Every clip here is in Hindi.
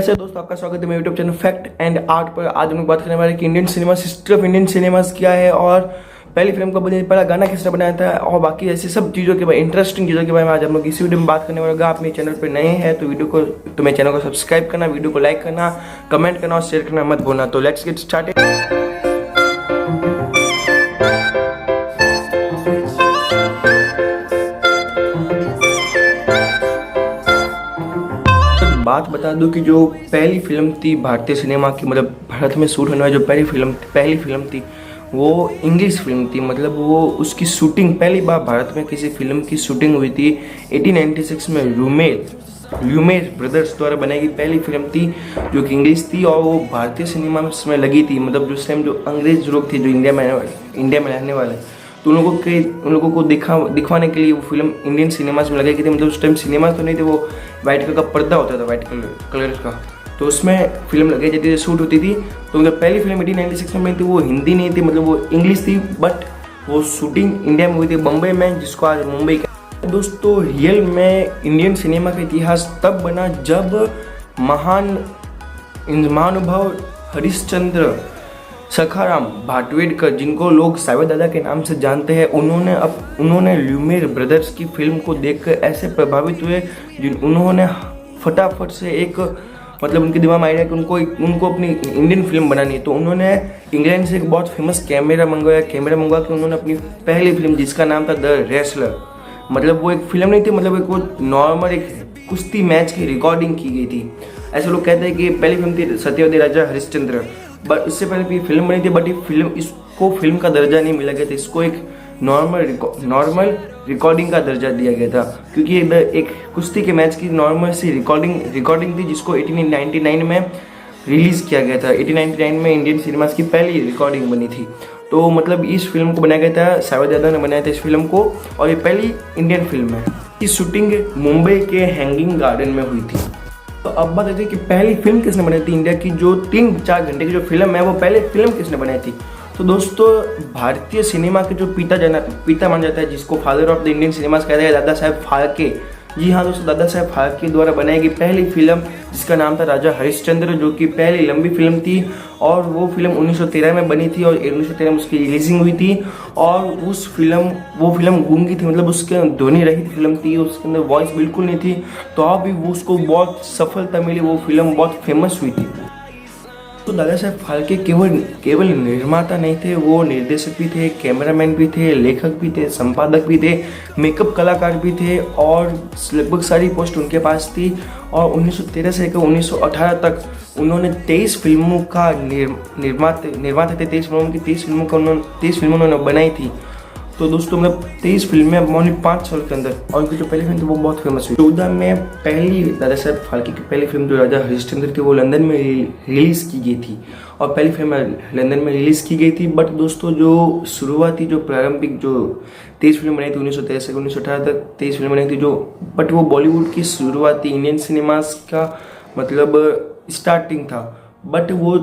वैसे दोस्तों आपका स्वागत है मेरे YouTube channel fact and art पर। आज हम लोग बात करने वाले हैं कि Indian cinema, history of Indian cinemas क्या है और पहली फिल्म कब बनी, पहला गाना किसने बनाया था और बाकी ऐसी सब चीज़ों के बारे इंटरेस्टिंग चीज़ों के बारे में आज हम लोग इसी वीडियो में बात करने वाले। आप मेरे चैनल पर नए हैं तो मेरे चैनल को सब्सक्राइब करना, वीडियो को लाइक करना, कमेंट करना और शेयर करना मत भूलना। तो लेट्स गेट स्टार्टेड। बात बता दूं कि जो पहली फिल्म थी भारतीय सिनेमा की, मतलब भारत में शूट होने वाली जो पहली फिल्म थी वो इंग्लिश फिल्म थी। मतलब वो उसकी शूटिंग पहली बार भारत में किसी फिल्म की शूटिंग हुई थी 1896 में ल्यूमेर ब्रदर्स द्वारा बनाई गई पहली फिल्म थी जो कि इंग्लिश थी और वो भारतीय सिनेमा में लगी थी। मतलब उस टाइम जो अंग्रेज लोग थे जो इंडिया में रहने वाले, तो उन लोगों को दिखवाने के लिए वो फिल्म इंडियन सिनेमास में लगाई गई थी। मतलब उस टाइम सिनेमा तो नहीं थे, वो वाइट कलर का पर्दा होता था, वाइट कलर का, तो उसमें फिल्म लगाई जाती थी, शूट होती थी। तो मतलब पहली फिल्म 1896 में थी, वो हिंदी नहीं थी, मतलब वो इंग्लिश थी, बट वो शूटिंग इंडिया में हुई थी, बम्बई में, जिसको आज मुंबई का। दोस्तों रियल में इंडियन सिनेमा का इतिहास तब बना जब महानुभाव हरिश्चंद्र सखाराम भाटवेडकर, जिनको लोग सावे दादा के नाम से जानते हैं, उन्होंने ल्यूमेर ब्रदर्स की फिल्म को देखकर ऐसे प्रभावित हुए उन्होंने फटाफट से मतलब उनके दिमाग में आया कि उनको अपनी इंडियन फिल्म बनानी है। तो उन्होंने इंग्लैंड से एक बहुत फेमस कैमरा मंगवा के उन्होंने अपनी पहली फिल्म, जिसका नाम था द रेसलर, मतलब वो एक फिल्म नहीं थी, मतलब एक वो नॉर्मल एक कुश्ती मैच की रिकॉर्डिंग की गई थी। ऐसे लोग कहते हैं कि पहली फिल्म थी सत्यवती राजा हरिश्चंद्र, बट उससे पहले भी फिल्म बनी थी, बट इसको फिल्म का दर्जा नहीं मिला गया था, इसको एक नॉर्मल रिकॉर्डिंग का दर्जा दिया गया था, क्योंकि एक कुश्ती के मैच की नॉर्मल सी रिकॉर्डिंग थी, जिसको 1899 में रिलीज किया गया था। 1899 में इंडियन सिनेमास की पहली रिकॉर्डिंग बनी थी। तो मतलब इस फिल्म को बनाया गया था, सावे दादा ने बनाया था इस फिल्म को, और ये पहली इंडियन फिल्म है। इस शूटिंग मुंबई के हैंगिंग गार्डन में हुई थी। तो अब बात है कि पहली फिल्म किसने बनाई थी इंडिया की, जो 3-4 घंटे की जो फिल्म है वो पहले फिल्म किसने बनाई थी। तो दोस्तों भारतीय सिनेमा के जो पिता माना जाता है, जिसको father of the Indian cinemas कहते हैं, दादा साहेब फाल्के। जी हाँ दोस्तों, दादा साहेब फाल्के द्वारा बनाई गई पहली फिल्म, जिसका नाम था राजा हरिश्चंद्र, जो कि पहली लंबी फिल्म थी और वो फिल्म 1913 में बनी थी और 1913 में उसकी रिलीजिंग हुई थी। और वो फिल्म गूंगी थी, मतलब उसके ध्वनि रहित फिल्म थी, उसके अंदर वॉइस बिल्कुल नहीं थी, तो अब भी वो उसको बहुत सफलता मिली, वो फिल्म बहुत फेमस हुई थी। तो दादा साहेब फाल्के केवल निर्माता नहीं थे, वो निर्देशक भी थे, कैमरामैन भी थे, लेखक भी थे, संपादक भी थे, मेकअप कलाकार भी थे, और लगभग सारी पोस्ट उनके पास थी। और 1913 से लेकर 1918 तक उन्होंने 23 फिल्मों का निर्माता थे। 23 फिल्मों उन्होंने बनाई थी। तो दोस्तों मतलब 23 फिल्में मौनी 5 साल के अंदर, और उनकी जो पहली फिल्म थी वो बहुत फेमस हुई। 14 में पहली दादा साहेब फाल्के की पहली फिल्म जो राजा हरिश्चंद्र थी वो लंदन में रिलीज़ की गई थी, और पहली फिल्म लंदन में रिलीज़ की गई थी। बट दोस्तों जो शुरुआती जो प्रारंभिक जो 23 फिल्म बनी थी 1913 से 1918 तक 23 फिल्म बनी थी, बट वो बॉलीवुड की शुरुआती इंडियन सिनेमास का मतलब स्टार्टिंग था। बट वो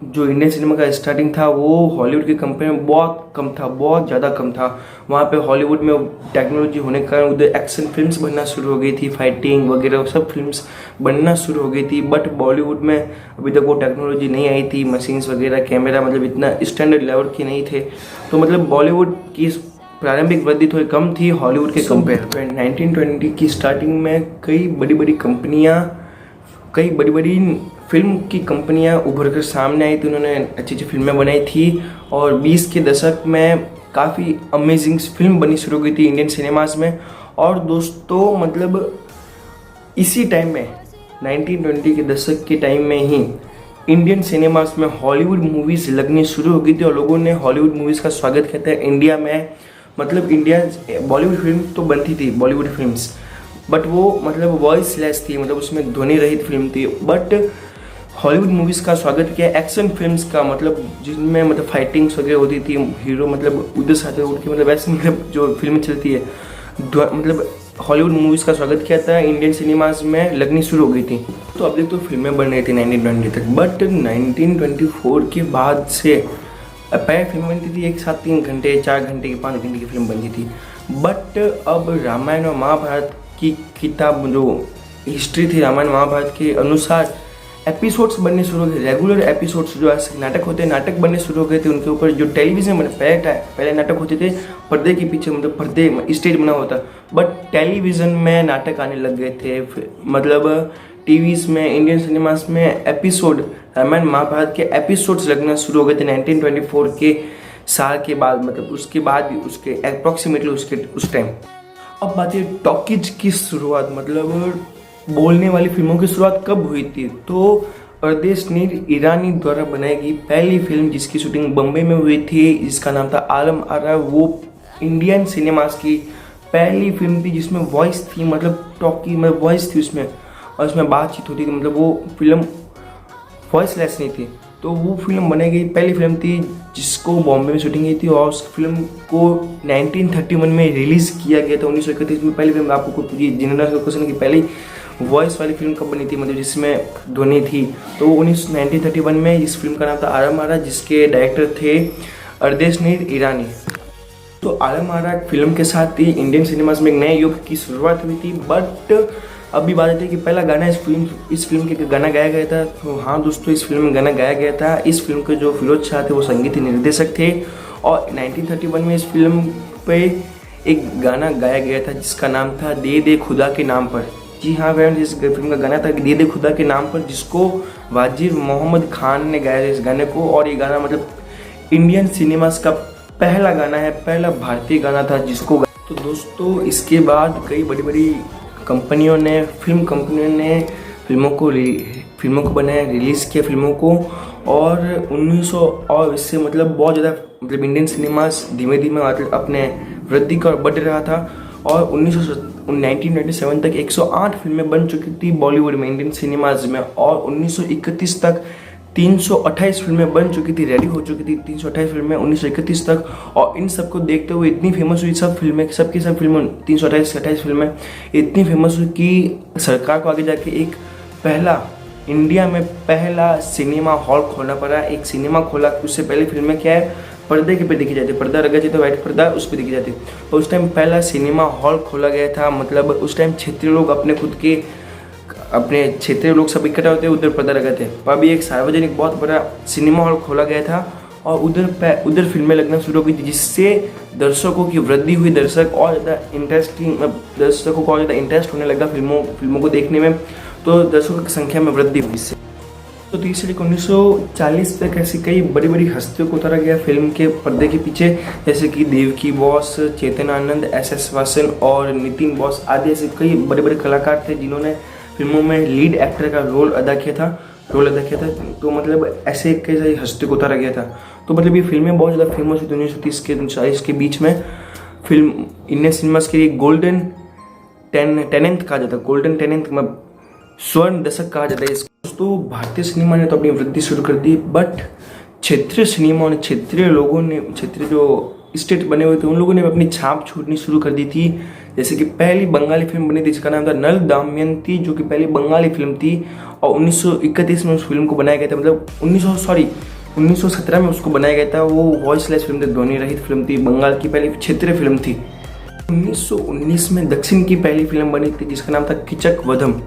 जो इंडियन सिनेमा का स्टार्टिंग था वो हॉलीवुड की कंपेयर में बहुत कम था, बहुत ज़्यादा कम था। वहाँ पे हॉलीवुड में टेक्नोलॉजी होने के कारण उधर एक्शन फिल्म्स बनना शुरू हो गई थी, फाइटिंग वगैरह सब फिल्म्स बनना शुरू हो गई थी। बट बॉलीवुड में अभी तक वो टेक्नोलॉजी नहीं आई थी, मशीन्स वगैरह, कैमरा मतलब इतना स्टैंडर्ड लेवल के नहीं थे। तो मतलब बॉलीवुड की प्रारंभिक वृद्धि थोड़ी कम थी हॉलीवुड के कंपेयर। 1920 की स्टार्टिंग में कई बड़ी बड़ी फिल्म की कंपनियां उभर कर सामने आई थी, उन्होंने अच्छी फिल्में बनाई थी, और 20 के दशक में काफ़ी अमेजिंग फिल्म बनी शुरू हुई थी इंडियन सिनेमास में। और दोस्तों मतलब इसी टाइम में 1920 के दशक के टाइम में ही इंडियन सिनेमास में हॉलीवुड मूवीज़ लगनी शुरू हो गई थी, और लोगों ने हॉलीवुड मूवीज़ का स्वागत किया था इंडिया में। मतलब बॉलीवुड फिल्म तो बनती थी, बॉलीवुड फिल्म्स, बट वो मतलब वॉइस लेस थी, मतलब उसमें ध्वनि रहित फिल्म थी। बट हॉलीवुड मूवीज़ का स्वागत किया एक्शन फिल्म्स का, मतलब जिनमें मतलब फाइटिंग्स वगैरह होती थी, हीरो मतलब उधर से आते उठ के मतलब वैसे मतलब जो फिल्म चलती है, मतलब हॉलीवुड मूवीज़ का स्वागत किया था, इंडियन सिनेमाज में लगनी शुरू हो गई थी। तो अब देखो फिल्में बन रही थी 1920 तक, बट 1924 के बाद से पहले फिल्म बनती थी एक साथ 3 घंटे, 4 घंटे की, 5 घंटे की फिल्म बनती थी। बट अब रामायण और महाभारत की किताब जो हिस्ट्री थी, रामायण महाभारत के अनुसार एपिसोड्स बनने शुरू हो गए, रेगुलर एपिसोड्स जो ऐसे नाटक होते हैं, नाटक बनने शुरू हो गए थे उनके ऊपर। जो टेलीविजन बने पहले नाटक होते थे पर्दे के पीछे, मतलब पर्दे स्टेज बना होता, बट टेलीविज़न में नाटक आने लग गए थे। मतलब टीवीज़ में, इंडियन सिनेमास में एपिसोड, रामायण महाभारत के एपिसोड्स लगना शुरू हो गए थे 1924 के साल के बाद, मतलब उसके बाद उसके अप्रॉक्सीमेटली उस टाइम। अब बात है टॉकीज की शुरुआत, मतलब बोलने वाली फिल्मों की शुरुआत कब हुई थी? तो परदेश नीर ईरानी द्वारा बनाई गई पहली फिल्म जिसकी शूटिंग बम्बई में हुई थी, जिसका नाम था आलम आरा, वो इंडियन सिनेमास की पहली फिल्म थी जिसमें वॉइस थी, मतलब टॉकी में वॉइस थी उसमें, और उसमें बातचीत होती थी, मतलब वो फिल्म वॉइसलेस नहीं थी। तो वो फिल्म बनाई गई पहली फिल्म थी जिसको बॉम्बे में शूटिंग की थी, और उस फिल्म को 1931 में रिलीज़ किया गया था। 1931 में पहली फिल्म, आपको कोई जनरल क्वेश्चन की पहली वॉइस वाली फिल्म कब बनी थी, मतलब जिसमें ध्वनि थी, तो 1931 में इस फिल्म का नाम था आलम आरा, जिसके डायरेक्टर थे परदेश नीर ईरानी। तो आलम आरा फिल्म के साथ ही इंडियन सिनेमास में एक नए युग की शुरुआत हुई थी। बट अभी बात आती है कि पहला गाना इस फिल्म के गाना गाया गया था। तो हाँ दोस्तों, इस फिल्म में गाना गाया गया था। इस फिल्म के जो फिरोज शाह थे वो संगीत निर्देशक थे, और 1931 में इस फिल्म पे एक गाना गाया गया था जिसका नाम था दे दे खुदा के नाम पर। जी हाँ फ्रेंड्स, इस फिल्म का गाना था दे दे खुदा के नाम पर, जिसको वाजिर मोहम्मद खान ने गाया था इस गाने को। और ये गाना मतलब इंडियन सिनेमास का पहला गाना है, पहला भारतीय गाना था जिसको। तो दोस्तों इसके बाद कई बड़ी बड़ी फिल्म कंपनियों ने फिल्मों को बनाया, रिलीज़ किया फिल्मों को, और 1900 और इससे मतलब बहुत ज़्यादा, मतलब इंडियन सिनेमास धीमे धीमे अपने वृद्धि का बढ़ रहा था। और 1997 तक 108 फिल्में बन चुकी थी बॉलीवुड में, इंडियन सिनेमाज में, और 1931 तक 328 फिल्में बन चुकी थी, रेडी हो चुकी थी 328 फिल्में 1931 तक। और इन सबको देखते हुए इतनी फेमस हुई सब फिल्में, सबकी सब फिल्में 328 फिल्में इतनी फेमस हुई कि सरकार को आगे जाके एक पहला इंडिया में पहला सिनेमा हॉल खोलना पड़ा। एक सिनेमा खोला, उससे पहले फिल्में क्या है पर्दे के पे देखी जाती, पर्दा लगा जाता, व्हाइट पर्दा उस पर देखी जाती। तो उस टाइम पहला सिनेमा हॉल खोला गया था, मतलब उस टाइम क्षेत्रीय लोग अपने क्षेत्रीय लोग सब इकट्ठा होते, उधर पर्दा लगाते। और अभी एक सार्वजनिक बहुत बड़ा सिनेमा हॉल खोला गया था, और उधर फिल्में लगना शुरू हो गई थी, जिससे दर्शकों की वृद्धि हुई, दर्शकों को और ज़्यादा इंटरेस्ट होने लगा फिल्मों को देखने में, तो दर्शकों की संख्या में वृद्धि हुई इससे। तो 30 से 1940 तक ऐसी कई बड़ी बड़ी हस्तियों को उतारा गया फिल्म के पर्दे के पीछे, जैसे कि देवकी बोस, चेतन आनंद, एस वासन और नितिन बोस आदि ऐसे कई बड़े बड़े कलाकार थे जिन्होंने फिल्मों में लीड एक्टर का रोल अदा किया था। तो मतलब ऐसे कई सारी हस्तियों को उतारा गया था। तो मतलब ये फिल्में बहुत ज़्यादा फेमस हुई 1930 के 1940 के बीच में। फिल्म इंडियन सिनेमास के लिए गोल्डन टेनेंथ कहा जाता है, गोल्डन टेनेंथ मतलब स्वर्ण दशक कहा जाता है इसको। दोस्तों भारतीय सिनेमा ने तो अपनी वृद्धि शुरू कर दी, बट क्षेत्रीय सिनेमा ने, क्षेत्रीय लोगों ने, क्षेत्रीय जो स्टेट बने हुए थे उन लोगों ने अपनी छाप छोड़नी शुरू कर दी थी। जैसे कि पहली बंगाली फिल्म बनी थी जिसका नाम था नल दमयंती, जो कि पहली बंगाली फिल्म थी, और 1931 में उस फिल्म को बनाया गया था, मतलब 1917 में उसको बनाया गया था। वो वॉइसलेस फिल्म थी, ध्वनि रहित फिल्म थी, बंगाल की पहली क्षेत्रीय फिल्म थी। 1919 में दक्षिण की पहली फिल्म बनी थी जिसका नाम था कीचक वधम,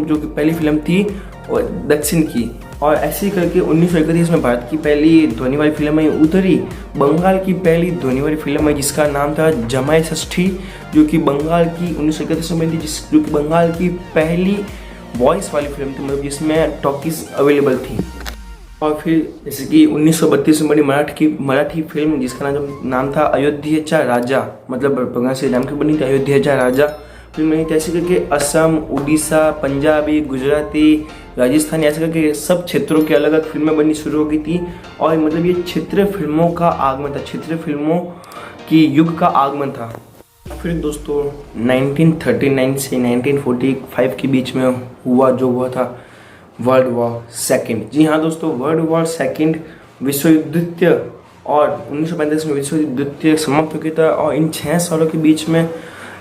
जो कि पहली फिल्म थी और दक्षिण की। और ऐसे ही करके 1931 में भारत की पहली ध्वनि वाली फिल्म आई। उधर ही बंगाल की पहली ध्वनि वाली फिल्म आई जिसका नाम था जमाई षष्ठी, जो कि बंगाल की 1931 में बनी थी, जो कि बंगाल की पहली वॉइस वाली फिल्म थी, मतलब जिसमें टॉकीज अवेलेबल थी। और फिर जैसे कि 1932 में बनी मराठी फिल्म जिसका नाम था अयोध्या राजा, मतलब भगवान श्री राम की बनी थी अयोध्या राजा फिल्म बनी थी। ऐसे करके असम, उड़ीसा, पंजाबी, गुजराती, राजस्थानी, ऐसे करके सब क्षेत्रों के अलग अलग फिल्में बननी शुरू हो गई थी। और मतलब ये क्षेत्रीय फिल्मों का आगमन था, क्षेत्रीय फिल्मों की युग का आगमन था। फिर दोस्तों 1939 से 1945 के बीच में हुआ था वर्ल्ड वॉर सेकेंड। जी हाँ दोस्तों, वर्ल्ड वॉर सेकेंड विश्व युद्ध द्वितीय, और 1945 में विश्व युद्ध द्वितीय समाप्त हो गया था। और इन 6 सालों के बीच में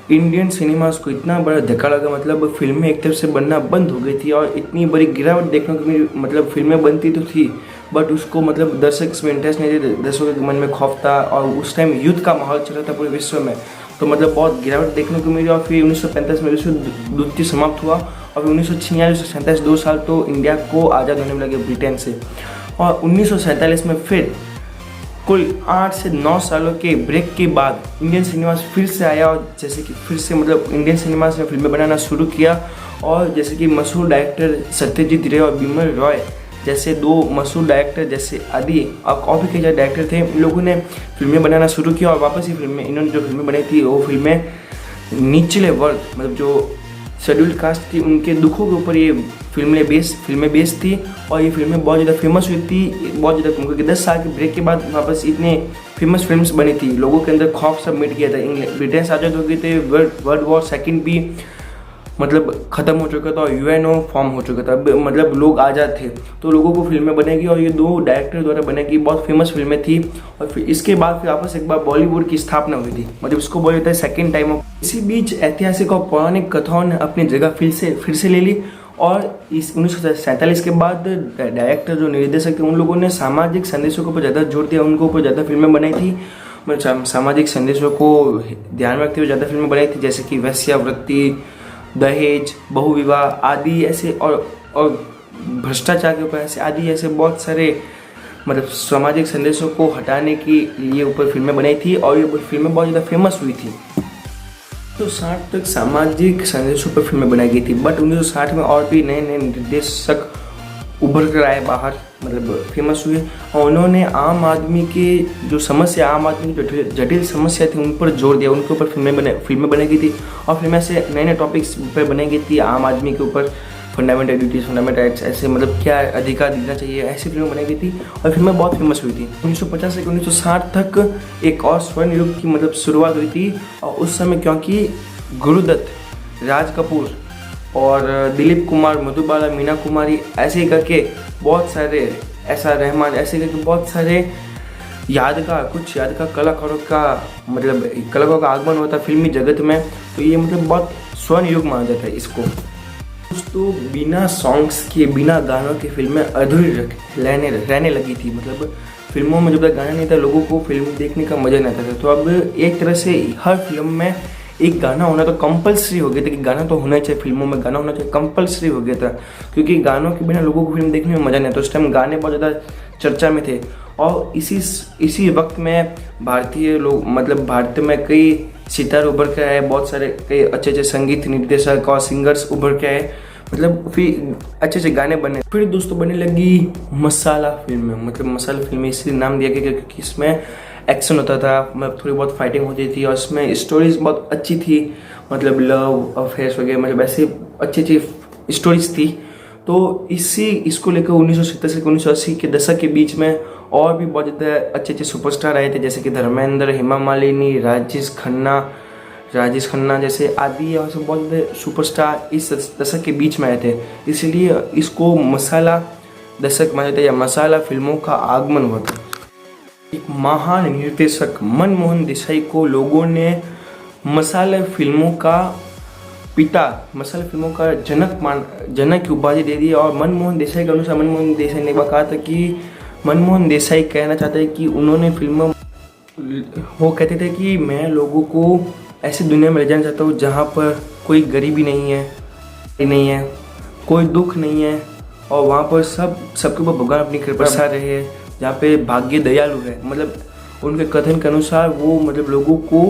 इंडियन सिनेमास को इतना बड़ा धक्का लगा, मतलब फिल्में एक तरफ से बनना बंद हो गई थी, और इतनी बड़ी गिरावट देखने को मिली। मतलब फिल्में बनती तो थी, बट उसको मतलब दर्शक इसमें इंटरेस्ट नहीं थे, दर्शकों के मन में खौफ था, और उस टाइम युद्ध का माहौल चल रहा था पूरे विश्व में, तो मतलब बहुत गिरावट देखने को मिली। और फिर 1945 में विश्व युद्ध द्वितीय समाप्त हुआ, और 1946 2 साल तो इंडिया को आज़ाद होने में लगे ब्रिटेन से। और 1947 में फिर कुल 8 से 9 सालों के ब्रेक के बाद इंडियन सिनेमास फिर से आया, और जैसे कि फिर से मतलब इंडियन सिनेमास में फिल्में बनाना शुरू किया। और जैसे कि मशहूर डायरेक्टर सत्यजीत रे और बिमल रॉय जैसे 2 मशहूर डायरेक्टर जैसे आदि और भी कई सारे डायरेक्टर थे, इन लोगों ने फिल्में बनाना शुरू किया। और वापस ही फिल्में इन्होंने जो फिल्में बनाई थी वो फिल्में निचले वर्ग मतलब जो शेड्यूल्ड कास्ट थी उनके दुखों के ऊपर ये फिल्में बेस्ड थी। और ये फिल्में बहुत ज़्यादा फेमस हुई थी, बहुत ज़्यादा, क्योंकि 10 साल के ब्रेक के बाद वापस इतने फेमस फिल्म्स बनी थी। लोगों के अंदर खौफ सब मिट गया था, इंग्लैंड ब्रिटेन से आज़ाद हो गए थे, वर्ल्ड वॉर सेकेंड भी मतलब ख़त्म हो चुका था और यूएनओ फॉर्म हो चुका था, मतलब लोग आज़ाद थे, तो लोगों को फिल्में बनेगी। और ये 2 डायरेक्टर द्वारा बनेगी, बहुत फेमस फिल्में थी। और फिर इसके बाद फिर वापस एक बार बॉलीवुड की स्थापना हुई थी, मतलब इसको बोला जाता है सेकेंड टाइम ऑफ। इसी बीच ऐतिहासिक और पौराणिक कथाओं ने अपनी जगह फिर से ले ली। और इस 1947 के बाद डायरेक्टर जो निर्देशक थे उन लोगों ने सामाजिक संदेशों के ऊपर ज़्यादा जोर दिया, उनको ऊपर ज़्यादा फिल्में बनाई थी, मतलब सामाजिक संदेशों को ध्यान में रखते हुए ज़्यादा फिल्में बनाई थी, जैसे कि वेश्यावृत्ति, दहेज, बहुविवाह आदि ऐसे, और भ्रष्टाचार के ऊपर ऐसे आदि ऐसे बहुत सारे मतलब सामाजिक संदेशों को हटाने के लिए ऊपर फिल्में बनाई थी। और ये फिल्में बहुत ज़्यादा फेमस हुई थी। तो 1960 तक सामाजिक संदेशों पर फिल्में बनाई गई थी, बट 1960 में और भी नए नए निर्देशक उभर कर आए बाहर, मतलब फेमस हुए। और उन्होंने आम आदमी की जो जटिल समस्या थी उन पर जोर दिया, उनके ऊपर फिल्में बनाई गई थी। और फिल्में से नए नए टॉपिक्स पर बनाई गई थी, आम आदमी के ऊपर फंडामेंटल ड्यूटीज, फंडामेंटल राइट्स, ऐसे मतलब क्या अधिकार देना चाहिए, ऐसी फिल्में बनाई गई थी। और फिल्में बहुत फेमस हुई थी। 1950 से 1960 तक एक और स्वर्ण युग की मतलब शुरुआत हुई थी। और उस समय क्योंकि गुरुदत्त, राज कपूर और दिलीप कुमार, मधुबाला, मीना कुमारी ऐसे ही करके बहुत सारे, ऐसा रहमान, ऐसे करके बहुत सारे कुछ यादगार कलाकारों का मतलब कलाकारों का आगमन होता है फिल्मी जगत में। तो ये मतलब बहुत स्वर्ण युग माना जाता है इसको। दोस्तों बिना सॉन्ग्स के, बिना गानों के फिल्में अधूरी रहने लगी थी, मतलब फिल्मों में जब तक गाना नहीं था लोगों को फिल्म देखने का मज़ा नहीं आता था। तो अब एक तरह से हर फिल्म में एक गाना होना तो कंपलसरी हो गया था, कि गाना तो होना चाहिए, फिल्मों में गाना होना चाहिए, कंपलसरी हो गया था, क्योंकि गानों के बिना लोगों को फिल्म देखने में मज़ा नहीं आता। उस टाइम गाने बहुत ज़्यादा चर्चा में थे। और इसी वक्त में भारतीय लोग, मतलब भारत में कई सितारे उभर के आए, बहुत सारे कई अच्छे संगीत निर्देशक और सिंगर्स उभर के आए, मतलब फिर अच्छे गाने बने। फिर दोस्तों बनने लगी मसाला फिल्में, मतलब मसाला फिल्में इसलिए नाम दिया गया क्योंकि इसमें एक्शन होता था, मतलब थोड़ी बहुत फाइटिंग होती थी, और इसमें स्टोरीज बहुत अच्छी थी, मतलब लव अफेयर्स वगैरह, मतलब ऐसे अच्छी स्टोरीज थी। तो इसको लेकर 1970 से 1980 के दशक के बीच में और भी बहुत ज़्यादा अच्छे सुपरस्टार आए थे, जैसे कि धर्मेंद्र, हेमा मालिनी, राजेश खन्ना जैसे आदि, और सब बहुत ज़्यादा सुपरस्टार इस दशक के बीच में आए थे। इसलिए इसको मसाला दशक माना जाता है, या मसाला फिल्मों का आगमन हुआ था। एक महान निर्देशक मनमोहन देसाई को लोगों ने मसाला फिल्मों का पिता, मसाला फिल्मों का जनक की उपाधि दे दी। और मनमोहन देसाई के अनुसार मनमोहन देसाई ने कहा था कि मनमोहन देसाई कहना चाहते हैं कि उन्होंने फिल्मों, वो कहते थे कि मैं लोगों को ऐसी दुनिया में ले जाना चाहता हूँ जहाँ पर कोई गरीबी नहीं है, कोई दुख नहीं है, और वहाँ पर सबके ऊपर भगवान अपनी कृपा बरसा रहे हैं, जहाँ पे भाग्य दयालु है। मतलब उनके कथन के अनुसार वो मतलब लोगों को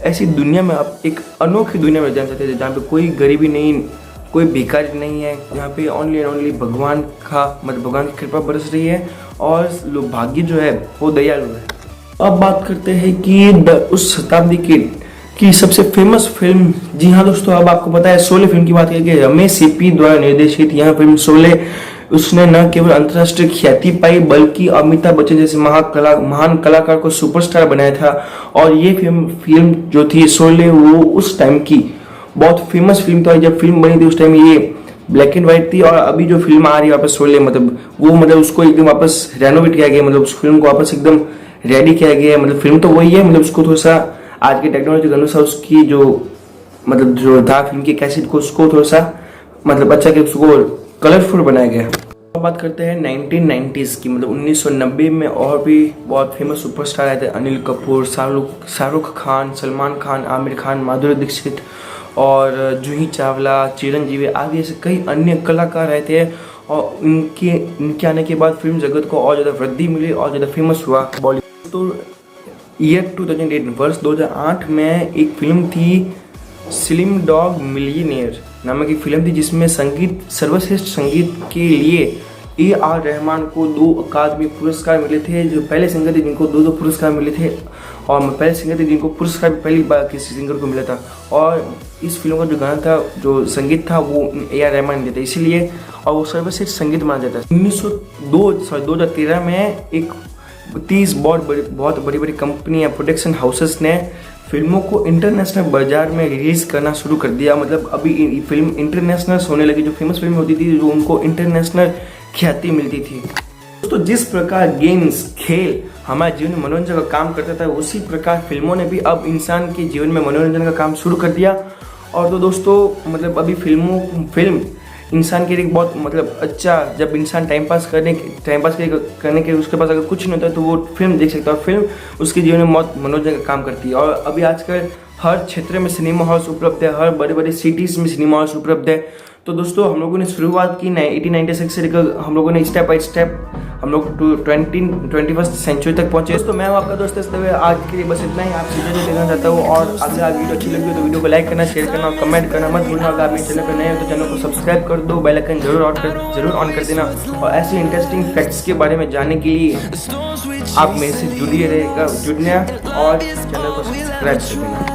ऐसी दुनिया में, आप एक अनोखी दुनिया में जाना चाहते थे जहाँ पे कोई गरीबी नहीं, कोई भिखारी नहीं है, यहाँ पे ओनली एंड ओनली भगवान की कृपा बरस रही है, और भाग्य जो है वो दयालु है। अब बात करते हैं कि उस शताब्दी की सबसे फेमस फिल्म, जी हाँ दोस्तों, अब आपको पता है शोले फिल्म की बात करेंगे। रमेश सीपी द्वारा निर्देशित यह फिल्म शोले, उसने न केवल अंतर्राष्ट्रीय ख्याति पाई बल्कि अमिताभ बच्चन जैसे महान कलाकार को सुपरस्टार बनाया था। और ये फिल्म जो थी शोले, वो उस टाइम की बहुत फेमस फिल्म था। जब फिल्म बनी थी उस टाइम ये ब्लैक एंड व्हाइट थी, और अभी जो फिल्म आ रही है वापस शोले, मतलब उसको एकदम वापस रेनोवेट किया गया, मतलब उस फिल्म को वापस एकदम रेडी किया गया है। मतलब फिल्म तो वही है, मतलब उसको थोड़ा सा आज की टेक्नोलॉजी के अनुसार उसकी जो था फिल्म की कैसेट को, उसको थोड़ा सा अच्छा कि उसको कलरफुल बनाया गया। अब बात करते हैं 1990s की, मतलब 1990 में और भी बहुत फेमस सुपरस्टार आए थे। अनिल कपूर, शाहरुख खान, सलमान खान, आमिर खान, माधुरी दीक्षित, और जूही चावला, चिरंजीवी आदि ऐसे कई अन्य कलाकार आए थे और इनके आने के बाद फिल्म जगत को और ज़्यादा वृद्धि मिली और ज़्यादा फेमस हुआ बॉलीवुड। तो ईयर 2008 वर्ष 2008 में एक फिल्म थी स्लिम डॉग मिलियनेयर नामक एक फिल्म थी, जिसमें संगीत सर्वश्रेष्ठ संगीत के लिए AR रहमान को 2 अकादमी पुरस्कार मिले थे। जो पहले सिंगर थे जिनको 2 पुरस्कार मिले थे, और पहले सिंगर थे जिनको पुरस्कार पहली बार किसी सिंगर को मिला था। और इस फिल्म का जो गाना था, जो संगीत था, वो AR रहमान ने दिया था, इसीलिए और वो सर्वश्रेष्ठ संगीत माना जाता है। 2013 में एक 30 बहुत बड़ी बड़ी कंपनी या प्रोडक्शन हाउसेस ने फिल्मों को इंटरनेशनल बाजार में रिलीज़ करना शुरू कर दिया। मतलब अभी फिल्म इंटरनेशनल होने लगी। जो फेमस फिल्म होती थी, जो उनको इंटरनेशनल ख्याति मिलती थी। तो जिस प्रकार गेम्स, खेल हमारे जीवन में मनोरंजन का काम करता था, उसी प्रकार फिल्मों ने भी अब इंसान के जीवन में मनोरंजन का काम शुरू कर दिया। और तो दोस्तों, मतलब अभी फिल्म इंसान के लिए बहुत मतलब अच्छा, जब इंसान टाइम पास करने के उसके पास अगर कुछ नहीं होता है तो वो फिल्म देख सकता है, और फिल्म उसके जीवन में बहुत मनोरंजन का काम करती है। और अभी आजकल हर क्षेत्र में सिनेमा हॉल्स उपलब्ध है, हर बड़े बड़े सिटीज़ में सिनेमा हॉल्स उपलब्ध है। तो दोस्तों, हम लोगों ने शुरुआत की 1896 से लेकर हम लोगों ने स्टेप बाय स्टेप हम लोग 21st सेंचुरी तक पहुंचे। दोस्तों, मैं आपका दोस्त आज के लिए बस इतना ही आपसे इजाजत देना चाहता हूँ। और अगर आप वीडियो अच्छी लगी हो तो वीडियो को लाइक करना, शेयर करना और कमेंट करना मत भूलना। अगर आप मेरे चैनल पर नए हो तो चैनल को सब्सक्राइब कर दो, बेल आइकन जरूर ऑन कर देना। और ऐसे इंटरेस्टिंग फैक्ट्स के बारे में जानने के लिए आप मेरे से जुड़ना और चैनल को सब्सक्राइब कर देना।